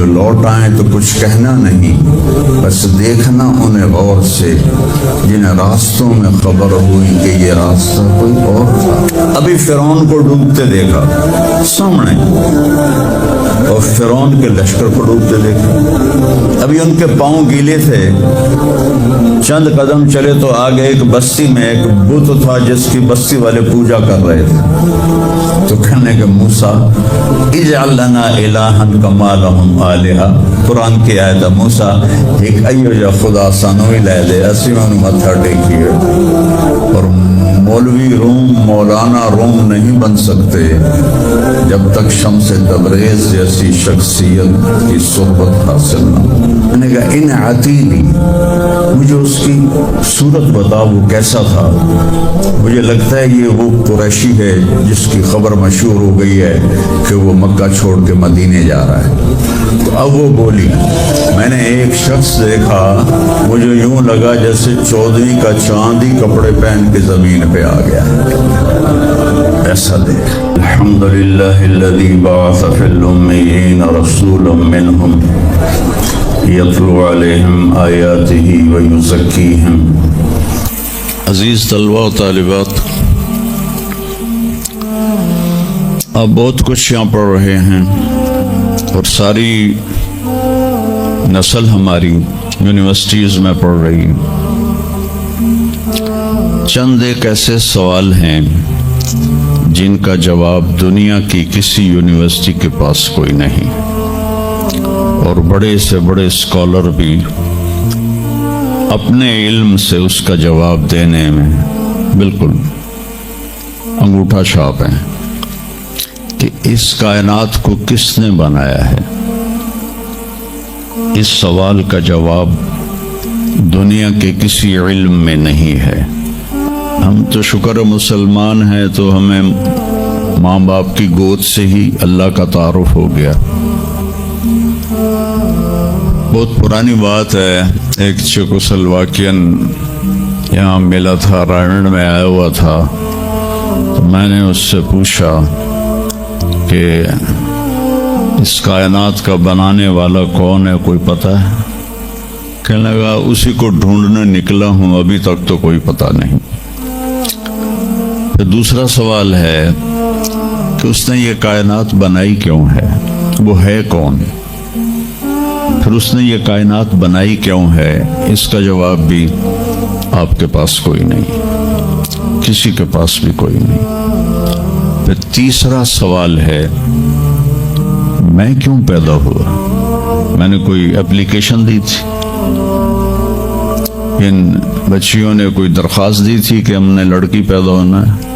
جو لوٹ آئیں تو کچھ کہنا نہیں، بس دیکھنا انہیں غور سے جنہیں راستوں میں خبر ہوئی کہ یہ راستہ کوئی اور تھا۔ ابھی فرعون کو ڈوبتے دیکھا سامنے، اور فرعون کے لشکر کو ڈوبتے دیکھا۔ ابھی ان کے پاؤں گیلے تھے، چند قدم چلے تو آگے ایک بستی میں ایک بت تھا جس کی بستی والے پوجا کر رہے تھے، تو کہنے کہ موسیٰ اجعل لنا الہا کما لہم آلہہ، قرآن کی آیت ہے، موسیٰ ایک ایو جا خدا سانوی لے دے، اسی میں انہوں متھا ٹیکیے۔ اور مولوی روم مولانا روم نہیں بن سکتے جب تک شمس تبریز جیسی شخصیت کی صحبت حاصل نہ ہو۔ میں نے کہا ان عتیلی، مجھے اس کی صورت بتاؤ وہ کیسا تھا، مجھے لگتا ہے یہ وہ قریشی ہے جس کی خبر مشہور ہو گئی ہے کہ وہ مکہ چھوڑ کے مدینے جا رہا ہے۔ تو اب وہ بولی، میں نے ایک شخص دیکھا، مجھے یوں لگا جیسے 14ویں کا چاند ہی کپڑے پہن کے زمین پہ آ گیا، ایسا دیکھ۔ الحمدللہ الذی بعث فی الامیین رسولا منہم یتلو علیہم آیاتہ ویزکیہم۔ عزیز طلبہ و طالبات، آپ بہت کچھ یہاں پڑھ رہے ہیں، اور ساری نسل ہماری یونیورسٹیز میں پڑھ رہی۔ چند ایک ایسے سوال ہیں جن کا جواب دنیا کی کسی یونیورسٹی کے پاس کوئی نہیں، اور بڑے سے بڑے اسکالر بھی اپنے علم سے اس کا جواب دینے میں بالکل انگوٹھا چھاپ ہیں کہ اس کائنات کو کس نے بنایا ہے۔ اس سوال کا جواب دنیا کے کسی علم میں نہیں ہے۔ ہم تو شکر مسلمان ہیں تو ہمیں ماں باپ کی گود سے ہی اللہ کا تعارف ہو گیا۔ بہت پرانی بات ہے، ایک چیکوسلواکین یہاں ملا تھا، رائنڈ میں آیا ہوا تھا، تو میں نے اس سے پوچھا کہ اس کائنات کا بنانے والا کون ہے، کوئی پتہ ہے؟ کہنے لگا اسی کو ڈھونڈنے نکلا ہوں، ابھی تک تو کوئی پتہ نہیں۔ پھر دوسرا سوال ہے کہ اس نے یہ کائنات بنائی کیوں ہے، وہ ہے کون؟ پھر اس نے یہ کائنات بنائی کیوں ہے، اس کا جواب بھی آپ کے پاس کوئی نہیں، کسی کے پاس بھی کوئی نہیں۔ پھر تیسرا سوال ہے میں کیوں پیدا ہوا؟ میں نے کوئی اپلیکیشن دی تھی؟ ان بچیوں نے کوئی درخواست دی تھی کہ ہم نے لڑکی پیدا ہونا ہے؟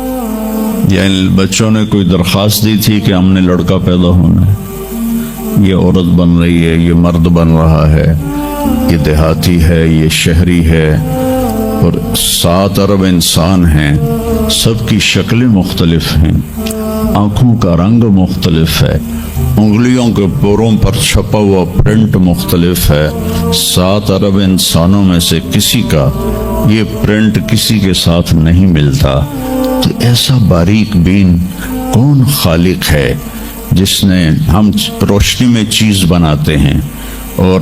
یا ان بچوں نے کوئی درخواست دی تھی کہ ہم نے لڑکا پیدا ہونا ہے؟ یہ عورت بن رہی ہے، یہ مرد بن رہا ہے، یہ دیہاتی ہے، یہ شہری ہے، اور 7 ارب انسان ہیں، سب کی شکلیں مختلف ہیں، آنکھوں کا رنگ مختلف ہے، انگلیوں کے پوروں پر چھپا ہوا پرنٹ مختلف ہے۔ 7 ارب انسانوں میں سے کسی کا یہ پرنٹ کسی کے ساتھ نہیں ملتا۔ تو ایسا باریک بین کون خالق ہے جس نے، ہم روشنی میں چیز بناتے ہیں اور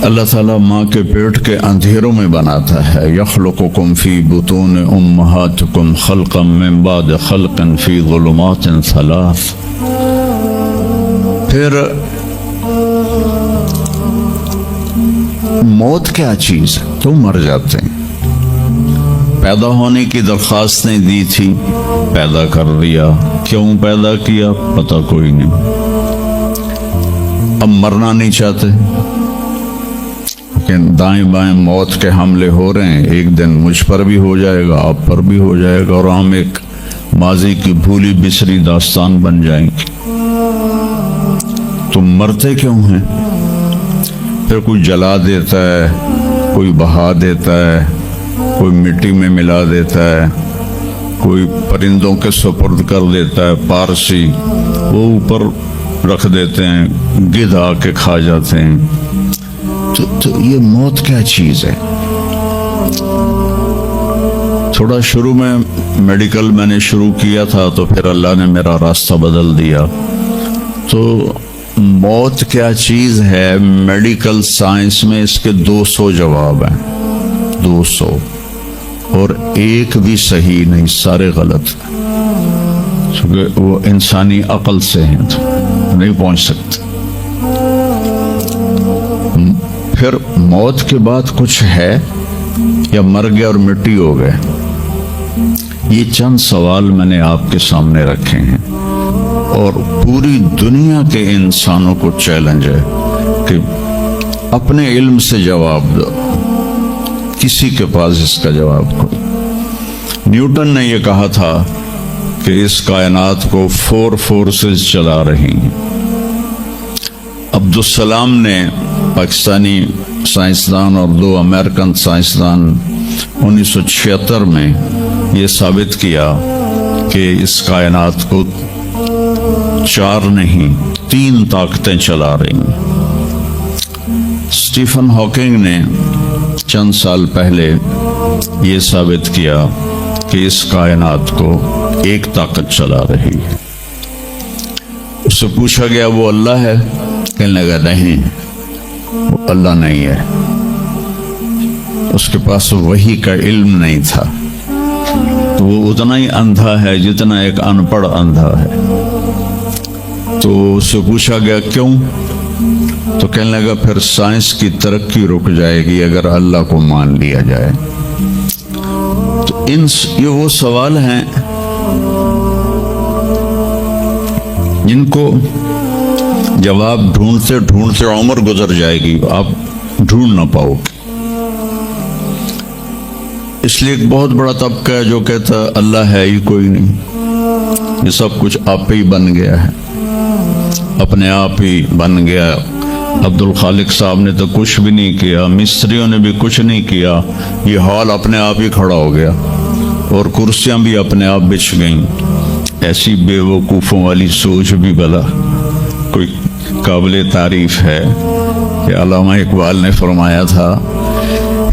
اللہ تعالیٰ ماں کے پیٹ کے اندھیروں میں بناتا ہے۔ یخلقکم فی بطون امہاتکم خلقا من بعد خلق فی ظلمات 3۔ پھر موت کیا چیز ہے؟ تو مر جاتے ہیں۔ پیدا ہونے کی درخواست نہیں دی تھی، پیدا کر دیا، کیوں پیدا کیا پتہ کوئی نہیں۔ اب مرنا نہیں چاہتے، لیکن دائیں بائیں موت کے حملے ہو رہے ہیں، ایک دن مجھ پر بھی ہو جائے گا، آپ پر بھی ہو جائے گا، اور ہم ایک ماضی کی بھولی بسری داستان بن جائیں گے۔ تم مرتے کیوں ہیں؟ پھر کوئی جلا دیتا ہے، کوئی بہا دیتا ہے، کوئی مٹی میں ملا دیتا ہے، کوئی پرندوں کے سپرد کر دیتا ہے، پارسی وہ اوپر رکھ دیتے ہیں، گدھ آ کے کھا جاتے ہیں۔ تو یہ موت کیا چیز ہے؟ تھوڑا شروع میں میڈیکل میں نے شروع کیا تھا، تو پھر اللہ نے میرا راستہ بدل دیا، تو موت کیا چیز ہے، میڈیکل سائنس میں اس کے 200 جواب ہیں، 200، اور ایک بھی صحیح نہیں، سارے غلط ہیں، کیونکہ وہ انسانی عقل سے ہیں تو نہیں پہنچ سکتے۔ پھر موت کے بعد کچھ ہے یا مر گئے اور مٹی ہو گئے؟ یہ چند سوال میں نے آپ کے سامنے رکھے ہیں، اور پوری دنیا کے انسانوں کو چیلنج ہے کہ اپنے علم سے جواب دو۔ کسی کے پاس اس کا جواب کوئی۔ نیوٹن نے یہ کہا تھا کہ اس کائنات کو 4 فورسز چلا رہی ہیں۔ عبدالسلام نے، پاکستانی سائنسدان اور 2 امریکن سائنسدان، 1976 میں یہ ثابت کیا کہ اس کائنات کو 4 نہیں 3 طاقتیں چلا رہی ہیں۔ اسٹیفن ہاکنگ نے چند سال پہلے یہ ثابت کیا کہ اس کائنات کو ایک طاقت چلا رہی ہے۔ اس سے پوچھا گیا وہ اللہ ہے؟ کہنے لگا نہیں، وہ اللہ نہیں ہے، اس کے پاس وحی کا علم نہیں تھا، تو وہ اتنا ہی اندھا ہے جتنا ایک ان پڑھ اندھا ہے۔ تو اس سے پوچھا گیا کیوں؟ تو کہنے لگا پھر سائنس کی ترقی رک جائے گی اگر اللہ کو مان لیا جائے۔ تو یہ وہ سوال ہیں جن کو جواب ڈھونڈتے ڈھونڈتے عمر گزر جائے گی، آپ ڈھونڈ نہ پاؤ گے۔ اس لیے ایک بہت بڑا طبقہ ہے جو کہتا ہے اللہ ہے ہی کوئی نہیں، یہ سب کچھ آپ ہی بن گیا ہے، اپنے آپ ہی بن گیا۔ عبد الخالق صاحب نے تو کچھ بھی نہیں کیا، مستریوں نے بھی کچھ نہیں کیا، یہ ہال اپنے آپ ہی کھڑا ہو گیا اور کرسیاں بھی اپنے آپ بچھ گئیں۔ ایسی بے وقوفوں والی سوچ بھی بلا کوئی قابل تعریف ہے کہ علامہ اقبال نے فرمایا تھا،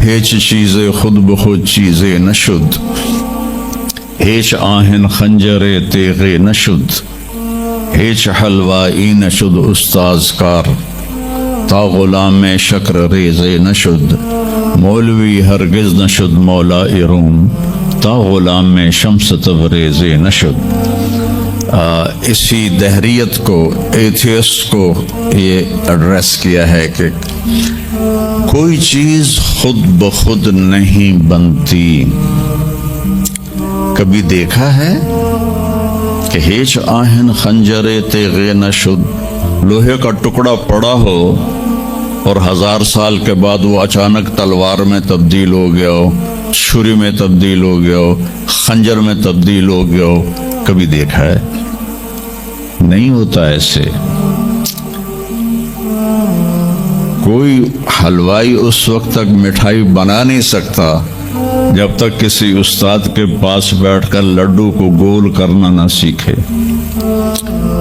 ہیچ چیزیں خود بخود چیزیں نشد، ہیچ آہن خنجر تیغ نشد، ہیچ حلوائی نشد استاذ کار، تا غلام شکر ریز نشد، مولوی ہرگز نشد مولا روم، تا غلام شمس تبریز نشد۔ اسی دہریت کو، ایتھیسٹ کو یہ ایڈریس کیا ہے کہ کوئی چیز خود بخود نہیں بنتی۔ کبھی دیکھا ہے کہ ہیچ آہن خنجر تیغ نشد، لوہے کا ٹکڑا پڑا ہو اور 1000 سال کے بعد وہ اچانک تلوار میں تبدیل ہو گیا ہو، چھری میں تبدیل ہو گیا ہو، خنجر میں تبدیل ہو گیا ہو؟ کبھی دیکھا ہے؟ نہیں ہوتا ایسے۔ کوئی حلوائی اس وقت تک مٹھائی بنا نہیں سکتا جب تک کسی استاد کے پاس بیٹھ کر لڈو کو گول کرنا نہ سیکھے،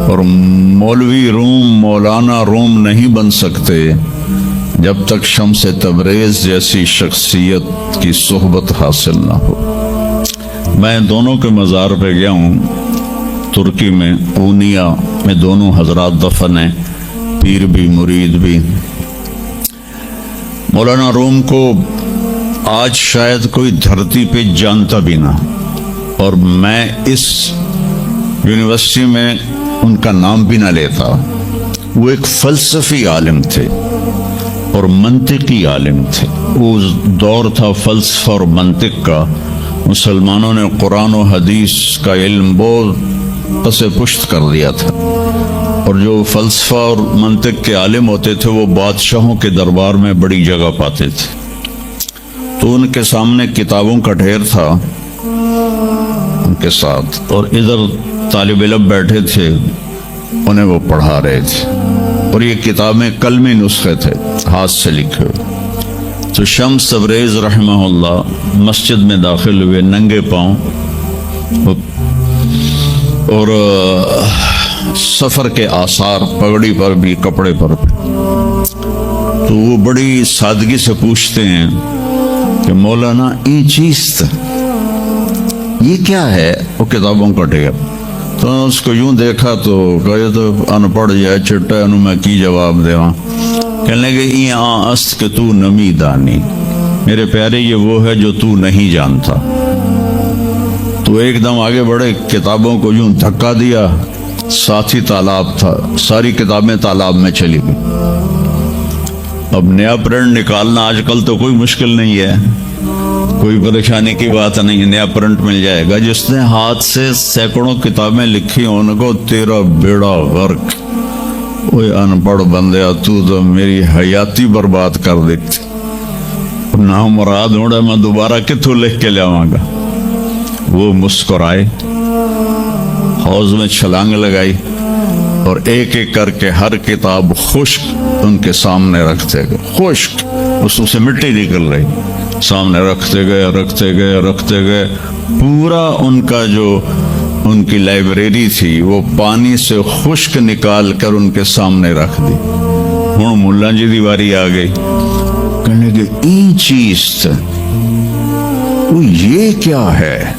اور مولوی روم، مولانا روم نہیں بن سکتے جب تک شمس تبریز جیسی شخصیت کی صحبت حاصل نہ ہو۔ میں دونوں کے مزار پہ گیا ہوں، ترکی میں اونیا میں دونوں حضرات دفن ہیں، پیر بھی مرید بھی۔ مولانا روم کو آج شاید کوئی دھرتی پہ جانتا بھی نہ، اور میں اس یونیورسٹی میں ان کا نام بھی نہ لیتا۔ وہ ایک فلسفی عالم تھے اور منطقی عالم تھے۔ وہ دور تھا فلسفہ اور منطق کا، مسلمانوں نے قرآن و حدیث کا علم بہت پس پشت کر دیا تھا، اور جو فلسفہ اور منطق کے عالم ہوتے تھے وہ بادشاہوں کے دربار میں بڑی جگہ پاتے تھے۔ تو ان کے سامنے کتابوں کا ڈھیر تھا ان کے ساتھ، اور ادھر طالب علم بیٹھے تھے، انہیں وہ پڑھا رہے تھے، اور یہ کتابیں قلمی نسخے تھے، ہاتھ سے لکھے ہوئے۔ تو شمس تبریز رحمہ اللہ مسجد میں داخل ہوئے ننگے پاؤں، اور سفر کے آثار پگڑی پر بھی، کپڑے پر بھی۔ تو وہ بڑی سادگی سے پوچھتے ہیں کہ مولانا یہ چیز یہ کیا ہے؟ وہ کتابوں کا ڈھیر۔ تو اس کو یوں دیکھا تو کہے تو ان پڑھ جائے چٹا انہوں میں کی جواب دے وہاں کہنے لگے این آن است کہ تو نمی دانی، میرے پیارے یہ وہ ہے جو تو نہیں جانتا۔ تو ایک دم آگے بڑھے، کتابوں کو یوں دھکا دیا، ساتھ ہی تالاب تھا، ساری کتابیں تالاب میں چلی گئی۔ اب نیا پرنٹ نکالنا آج کل تو کوئی مشکل نہیں ہے، کوئی پریشانی کی بات نہیں، نیا پرنٹ مل جائے گا۔ جس نے ہاتھ سے سینکڑوں کتابیں لکھی ان کو تیرا بیڑا غرق، اوے ان پڑھ بندیا تو میری حیاتی برباد کر دیتی، نہ مراد ہوڑا میں دوبارہ کتوں لکھ کے لیاواں گا۔ وہ مسکرائے، حوض میں چھلانگ لگائی اور ایک ایک کر کے ہر کتاب خشک ان کے سامنے رکھتے گئے، خشک، اس سے مٹی نکل رہی، سامنے رکھتے گئے، پورا ان کا جو ان کی لائبریری تھی وہ پانی سے خشک نکال کر ان کے سامنے رکھ دی۔ ہوں ملا جی دی واری آ گئی، کہنے کہ این چیز وہ یہ کیا ہے،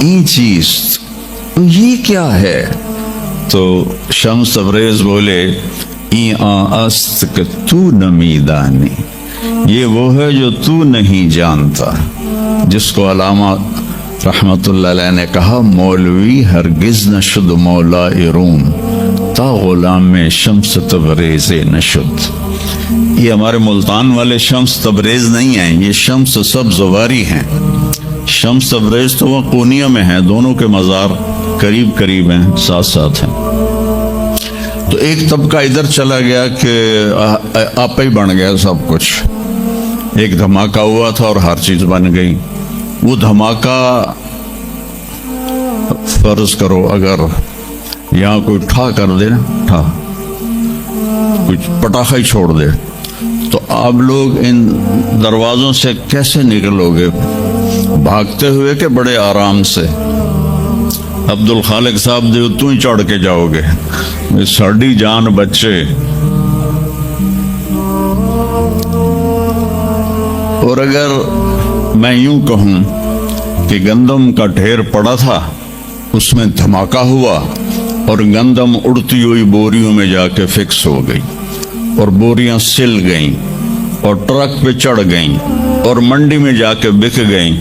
این چیز یہ کیا ہے؟ تو شمس تبریز بولے این آن است کہ تو نمی دانی، یہ وہ ہے جو تو نہیں جانتا، جس کو علامہ رحمت اللہ علیہ نے کہا مولوی ہرگز نشد مولا روم تا غلام شمس تبریز نشد۔ یہ ہمارے ملتان والے شمس تبریز نہیں ہیں، یہ شمس سبز واری ہیں۔ شمس تبریز تو وہ قونیہ میں ہیں، دونوں کے مزار قریب قریب ہیں، ساتھ ساتھ ہیں۔ تو ایک طبقہ ادھر چلا گیا کہ آپ ہی بن گیا سب کچھ، ایک دھماکہ ہوا تھا اور ہر چیز بن گئی۔ وہ دھماکہ فرض کرو اگر یہاں کوئی ٹھا کر دے نا، ٹھا کچھ پٹاخہ ہی چھوڑ دے تو آپ لوگ ان دروازوں سے کیسے نکلو گے؟ بھاگتے ہوئے کہ بڑے آرام سے؟ عبد الخالق صاحب جو تو ہی چڑھ کے جاؤ گے، ساڑی جان بچے۔ اور اگر میں یوں کہوں کہ گندم کا ڈھیر پڑا تھا، اس میں دھماکہ ہوا اور گندم اڑتی ہوئی بوریوں میں جا کے فکس ہو گئی اور بوریاں سل گئیں اور ٹرک پہ چڑھ گئیں اور منڈی میں جا کے بک گئیں،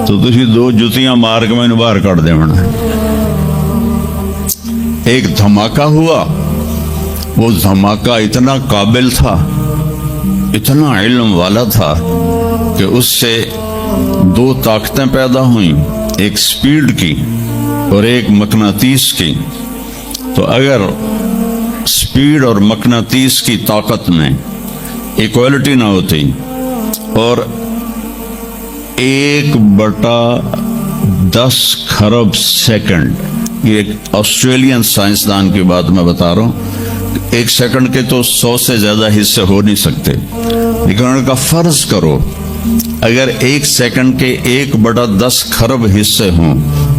تو تسی دو جتیاں مار کے میں نے باہر کر دے ہونا۔ ایک دھماکہ ہوا، وہ دھماکہ اتنا قابل تھا، اتنا علم والا تھا کہ اس سے دو طاقتیں پیدا ہوئیں، ایک سپیڈ کی اور ایک مقناطیس کی۔ تو اگر سپیڈ اور مقناطیس کی طاقت میں ایکوالٹی نہ ہوتی اور 1/10 خرب سیکنڈ، یہ ایک آسٹریلین سائنسدان کی بات میں بتا رہا ہوں، ایک سیکنڈ کے تو 100 سے زیادہ حصے ہو نہیں سکتے، لیکن انہوں کا فرض کرو اگر ایک سیکنڈ کے 1/10 خرب حصے ہوں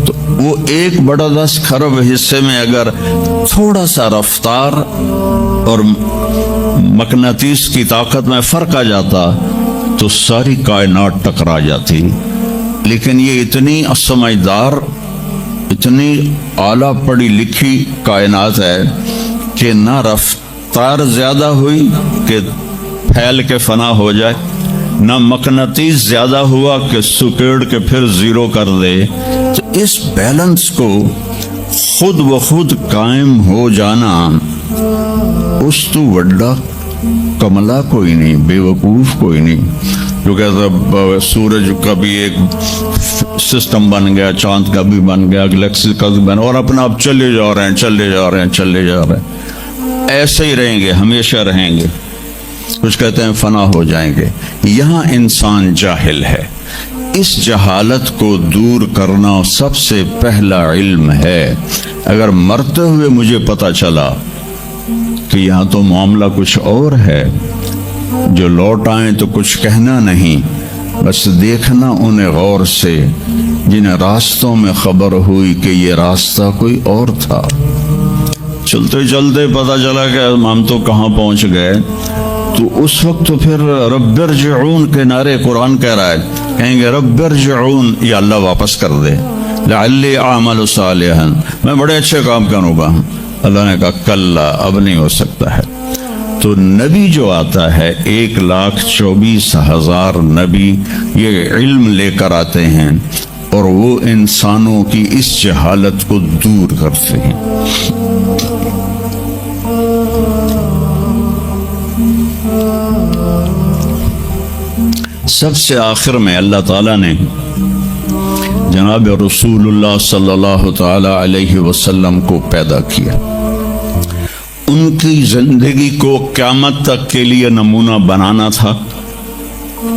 تو وہ 1/10 خرب حصے میں اگر تھوڑا سا رفتار اور مقناطیس کی طاقت میں فرق آ جاتا تو ساری کائنات ٹکرا جاتی۔ لیکن یہ اتنی سمجھدار، اتنی اعلیٰ پڑھی لکھی کائنات ہے کہ نہ رفتار زیادہ ہوئی کہ پھیل کے فنا ہو جائے، نہ مقناطیس زیادہ ہوا کہ سکیڑ کے پھر زیرو کر دے۔ تو اس بیلنس کو خود بخود قائم ہو جانا اس تو وڈا کملا کوئی نہیں، بے وقوف کوئی نہیں۔ جو کہتا سورج کا بھی ایک سسٹم بن گیا، چاند کا بھی بن گیا، گلیکسی کا بھی بن گیا، اور اپنا آپ چلے جا رہے ہیں، ایسے ہی رہیں گے، ہمیشہ رہیں گے۔ کچھ کہتے ہیں فنا ہو جائیں گے۔ یہاں انسان جاہل ہے، اس جہالت کو دور کرنا سب سے پہلا علم ہے۔ اگر مرتے ہوئے مجھے پتا چلا کہ یہاں تو معاملہ کچھ اور ہے، جو لوٹ آئیں تو کچھ کہنا نہیں، بس دیکھنا انہیں غور سے جنہیں راستوں میں خبر ہوئی کہ یہ راستہ کوئی اور تھا۔ چلتے چلتے پتا چلا کہ ہم تو کہاں پہنچ گئے، تو اس وقت تو پھر رب ارجعون کے نعرے قرآن کہہ رہا ہے، کہیں گے رب ارجعون، یا اللہ واپس کر دے، لعلی اعمل صالحا، میں بڑے اچھے کام کروں گا۔ اللہ نے کہا کلا، اب نہیں ہو سکتا ہے۔ تو نبی جو آتا ہے 1,24,000 نبی یہ علم لے کر آتے ہیں اور وہ انسانوں کی اس جہالت کو دور کرتے ہیں۔ سب سے آخر میں اللہ تعالیٰ نے جناب رسول اللہ صلی اللہ تعالی علیہ وسلم کو پیدا کیا۔ ان کی زندگی کو قیامت تک کے لیے نمونہ بنانا تھا،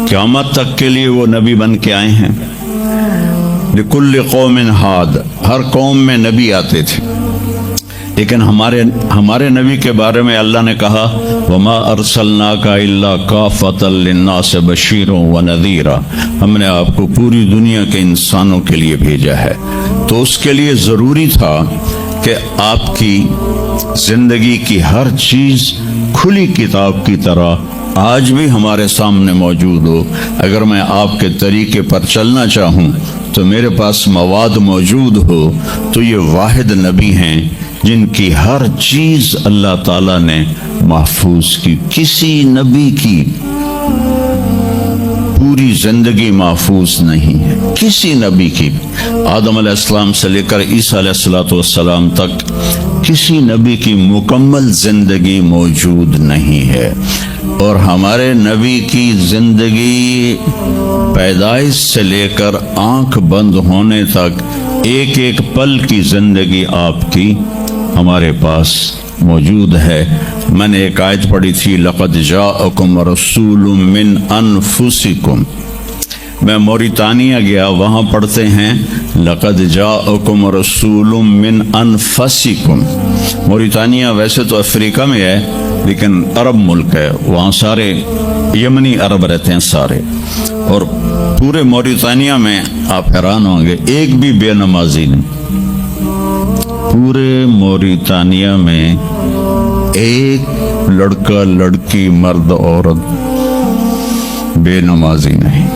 قیامت تک کے لیے وہ نبی بن کے آئے ہیں۔ لکل قوم ہاد، ہر قوم میں نبی آتے تھے، لیکن ہمارے نبی کے بارے میں اللہ نے کہا وما ارسلناک الا کافۃ للناس بشیرا ونذیرا، ہم نے آپ کو پوری دنیا کے انسانوں کے لیے بھیجا ہے۔ تو اس کے لیے ضروری تھا کہ آپ کی زندگی کی ہر چیز کھلی کتاب کی طرح آج بھی ہمارے سامنے موجود ہو۔ اگر میں آپ کے طریقے پر چلنا چاہوں تو میرے پاس مواد موجود ہو، تو یہ واحد نبی ہیں جن کی ہر چیز اللہ تعالیٰ نے محفوظ کی۔ کسی نبی کی پوری زندگی محفوظ نہیں ہے، کسی نبی کی، آدم علیہ السلام سے لے کر عیسیٰ علیہ السلام تک کسی نبی کی مکمل زندگی موجود نہیں ہے۔ اور ہمارے نبی کی زندگی پیدائش سے لے کر آنکھ بند ہونے تک ایک ایک پل کی زندگی آپ کی ہمارے پاس موجود ہے۔ میں نے ایک آیت پڑھی تھی لقد جاءکم رسول من انفسکم، میں موریتانیہ گیا، وہاں پڑھتے ہیں لقد جاءکم رسول من انفسکم۔ موریتانیہ ویسے تو افریقہ میں ہے لیکن عرب ملک ہے، وہاں سارے یمنی عرب رہتے ہیں سارے، اور پورے موریتانیہ میں آپ حیران ہوں گے ایک بھی بے نمازی نہیں، پورے موریتانیہ میں ایک لڑکا لڑکی مرد عورت بے نمازی نہیں۔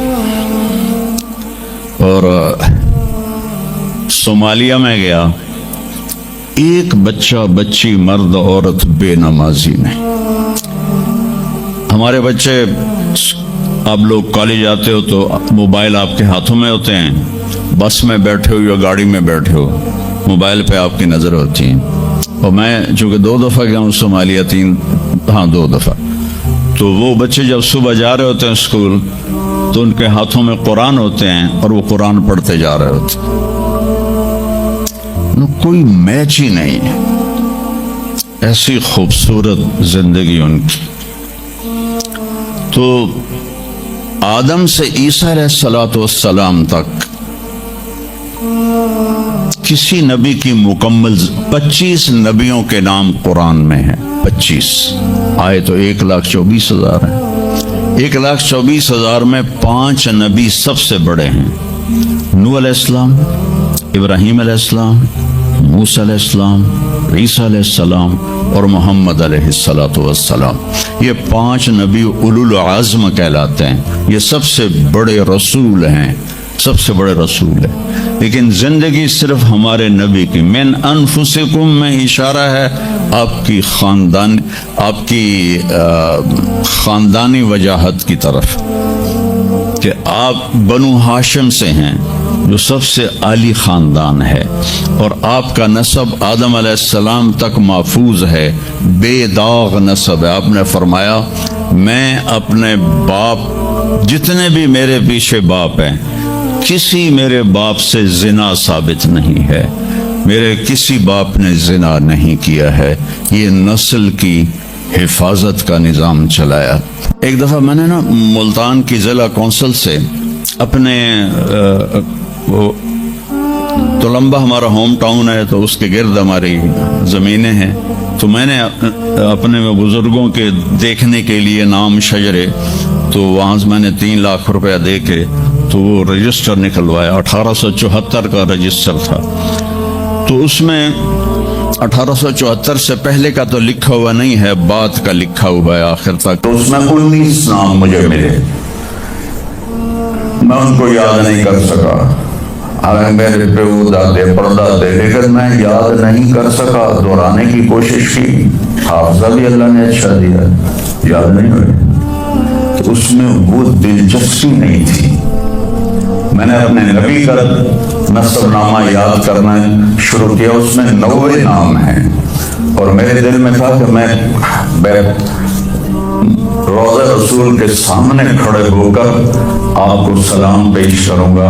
اور صومالیہ میں گیا، ایک بچہ بچی مرد عورت بے نمازی نہیں۔ ہمارے بچے، آپ لوگ کالج آتے ہو تو موبائل آپ کے ہاتھوں میں ہوتے ہیں، بس میں بیٹھے ہو یا گاڑی میں بیٹھے ہو، موبائل پہ آپ کی نظر ہوتی ہے۔ اور میں چونکہ 2 دفعہ گیا ہوں صومالیہ، 2 دفعہ، تو وہ بچے جب صبح جا رہے ہوتے ہیں اسکول تو ان کے ہاتھوں میں قرآن ہوتے ہیں اور وہ قرآن پڑھتے جا رہے ہوتے ہیں، کوئی میچ ہی نہیں ہے، ایسی خوبصورت زندگی ان کی۔ تو آدم سے عیسیٰ علیہ السلام تک کسی نبی کی مکمل 25 نبیوں کے نام قرآن میں ہیں، 25 آئے تو 1,24,000 ہیں۔ 1,24,000 میں 5 نبی سب سے بڑے ہیں، نوح علیہ السلام، ابراہیم علیہ السلام، موسیٰ علیہ السلام، عیسیٰ علیہ السلام اور محمد علیہ السلام۔ یہ 5 نبی اولو العزم کہلاتے ہیں، یہ سب سے بڑے رسول ہیں، سب سے بڑے رسول ہیں۔ لیکن زندگی صرف ہمارے نبی کی من انفسکم میں اشارہ ہے آپ کی خاندانی وجاہت کی طرف، کہ آپ بنو ہاشم سے ہیں جو سب سے عالی خاندان ہے، اور آپ کا نسب آدم علیہ السلام تک محفوظ ہے، بے داغ نسب ہے۔ آپ نے فرمایا میں اپنے باپ، جتنے بھی میرے پیچھے باپ ہیں، کسی میرے باپ سے زنا ثابت نہیں ہے، میرے کسی باپ نے زنا نہیں کیا ہے۔ یہ نسل کی حفاظت کا نظام چلایا۔ ایک دفعہ میں نے ملتان کی ضلع کونسل سے اپنے تلمبہ ہمارا ہوم ٹاؤن ہے تو اس کے گرد ہماری زمینیں ہیں، تو میں نے اپنے بزرگوں کے دیکھنے کے لیے نام شجرے، تو وہاں سے میں نے 3 لاکھ روپیہ دے کے تو وہ رجسٹر نکلوایا، 1874 کا رجسٹر تھا۔ تو اس میں 1874 سے پہلے کا تو لکھا ہوا نہیں ہے، بعد کا لکھا ہوا ہے آخر تک۔ تو اس میں 19 نام مجھے ملے، میں ان کو یاد نہیں کر سکا۔ حالانکہ میرے پیو دادے پردادے، لیکن میں یاد نہیں کر سکا، دہرانے کی کوشش کی، حافظہ بھی اللہ نے اچھا دیا، یاد نہیں ہوئے، تو اس میں وہ دلچسپی نہیں تھی۔ میں نے اپنے نبی کا نسب نامہ یاد کرنا شروع کیا، اس میں 90 نام ہیں، اور میرے دل میں تھا کہ میں روضہ رسول کے سامنے کھڑے ہو کر آپ کو سلام پیش کروں گا،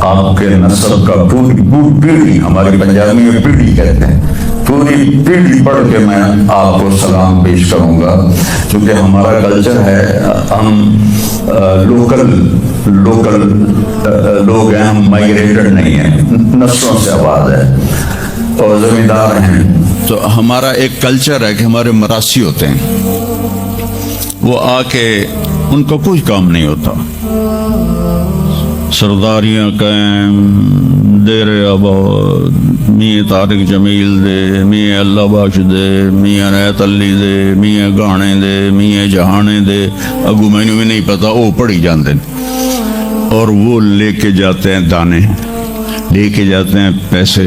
آپ کے نسب کا پوری پیڑھی، ہماری پنجابی میں پیڑھی کہتے ہیں، پوری پیڑھی پڑھ کے میں آپ کو سلام پیش کروں گا، کیونکہ ہمارا کلچر ہے، ہم لوکل لوگ ہیں، ہم مائگریٹڈ نہیں ہیں، نسلوں سے آباد ہے اور زمیندار ہیں، تو ہمارا ایک کلچر ہے کہ ہمارے مراسی ہوتے ہیں، وہ آ کے ان کا کوئی کام نہیں ہوتا، سرداریاں قائم، دیر آباد، میاں طارق جمیل دے، میاں اللہ بخش دے، میاں نیت علی دے، میاں گانے دے، میاں جہانے دے، اگو مینو بھی نہیں پتا، وہ پڑھی جاندے اور وہ لے کے جاتے ہیں دانے، لے کے جاتے ہیں پیسے،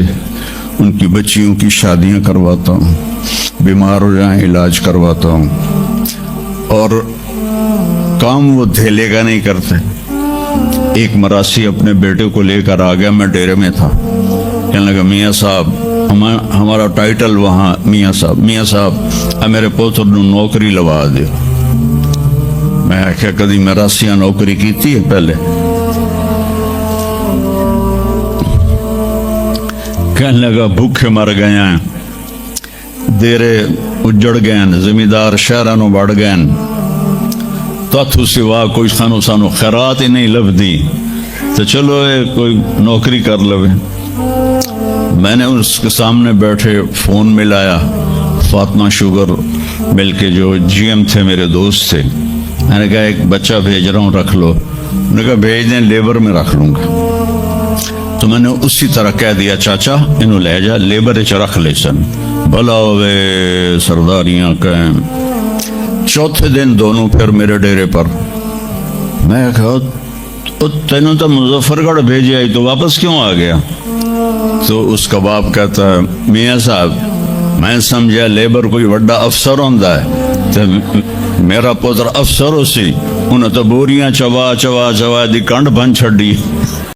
ان کی بچیوں کی شادیاں کرواتا ہوں، بیمار ہو جائیں علاج کرواتا ہوں، اور کام وہ دھیلے کا نہیں کرتے۔ ایک مراسی اپنے بیٹے کو لے کر آ گیا، میں ڈیرے میں تھا، کہنے لگا میاں صاحب، ہمارا ٹائٹل وہاں میاں صاحب میرے پوتر نو نوکری لوا دے۔ میں کیا کدی مراسیاں نوکری کیتی ہے پہلے؟ کہنے لگا بھوکے مر گئے ہیں، دیرے اجڑ گئے ہیں، زمیندار شہرانوں بڑھ گئے ہیں، تاتھو سوا کوئی خانو سانو خیرات ہی نہیں لبدی، تو چلو کوئی نوکری کر لوے۔ میں نے اس کے سامنے بیٹھے فون ملایا، فاطمہ شوگر مل کے جو جی ایم تھے میرے دوست تھے، میں نے کہا ایک بچہ بھیج رہا ہوں رکھ لو، انہوں نے کہا بھیج دیں، لیبر میں رکھ لوں گا۔ تو میں نے اسی طرح کہہ دیا چاچا انہوں لے جا، لیبر اچ رکھ لے سن، بھلا ہوئے سرداریاں قائم۔ چوتھے دن دونوں پھر میرے ڈیرے پر، میں کہا تینوں تو مظفر گڑھ بھیجے آئی تو واپس کیوں آ گیا؟ تو اس کا باپ کہتا ہے میاں صاحب میں سمجھا لیبر کوئی بڑا افسر ہوندا ہے، تو میرا پوتر افسر ہو سی، انہیں تو بوریاں چوا دی کنڈ بن چھڑی۔